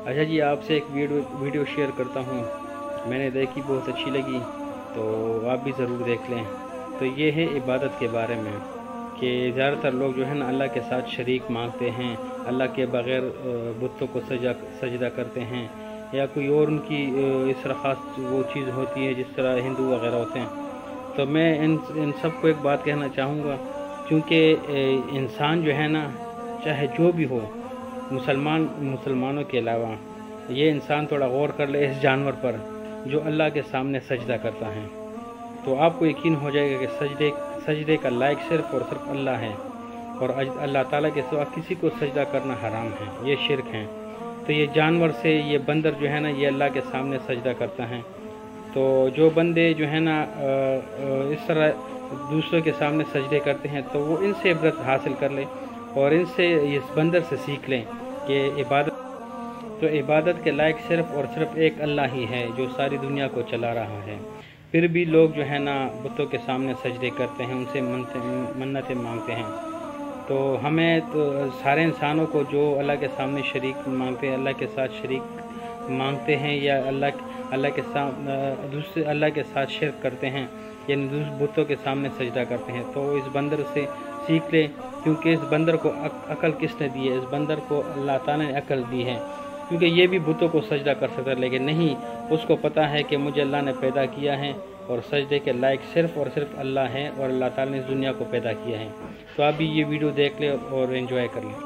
اچھا جی، آپ سے ایک ویڈیو شیئر کرتا ہوں، میں نے دیکھی، بہت اچھی لگی، تو آپ بھی ضرور دیکھ لیں۔ تو یہ ہے عبادت کے بارے میں کہ زیادہ تر لوگ جو ہے نا اللہ کے ساتھ شریک مانگتے ہیں، اللہ کے بغیر بتوں کو سجدہ کرتے ہیں، یا کوئی اور ان کی اس طرح خاص وہ چیز ہوتی ہے جس طرح ہندو وغیرہ ہوتے ہیں۔ تو میں ان سب کو ایک بات کہنا چاہوں گا، کیونکہ انسان جو ہے نا، چاہے جو بھی ہو، مسلمانوں کے علاوہ، یہ انسان تھوڑا غور کر لے اس جانور پر جو اللہ کے سامنے سجدہ کرتا ہے، تو آپ کو یقین ہو جائے گا کہ سجدے کا لائق صرف اور صرف اللہ ہے، اور اللہ تعالیٰ کے سوا کسی کو سجدہ کرنا حرام ہے، یہ شرک ہے۔ تو یہ جانور سے یہ بندر جو ہے نا، یہ اللہ کے سامنے سجدہ کرتا ہے۔ تو جو بندے جو ہے نا اس طرح دوسروں کے سامنے سجدے کرتے ہیں، تو وہ ان سے عبرت حاصل کر لیں اور ان سے اس بندر سے سیکھ لیں کہ عبادت کے لائق صرف اور صرف ایک اللہ ہی ہے جو ساری دنیا کو چلا رہا ہے۔ پھر بھی لوگ جو ہے نا بتوں کے سامنے سجدے کرتے ہیں، ان سے منتیں مانگتے ہیں۔ تو ہمیں تو سارے انسانوں کو جو اللہ کے سامنے شریک مانگتے ہیں، اللہ کے ساتھ شریک مانگتے ہیں، یا دوسرے اللہ کے ساتھ شرک کرتے ہیں، یعنی دوسرے بتوں کے سامنے سجدہ کرتے ہیں، تو اس بندر سے سیکھ لیں، کیونکہ اس بندر کو عقل کس نے دی ہے؟ اس بندر کو اللہ تعالیٰ نے عقل دی ہے، کیونکہ یہ بھی بتوں کو سجدہ کر سکتا ہے، لیکن نہیں، اس کو پتہ ہے کہ مجھے اللہ نے پیدا کیا ہے اور سجدے کے لائق صرف اور صرف اللہ ہے، اور اللہ تعالیٰ نے اس دنیا کو پیدا کیا ہے۔ تو آپ بھی یہ ویڈیو دیکھ لیں اور انجوائے کر لیں۔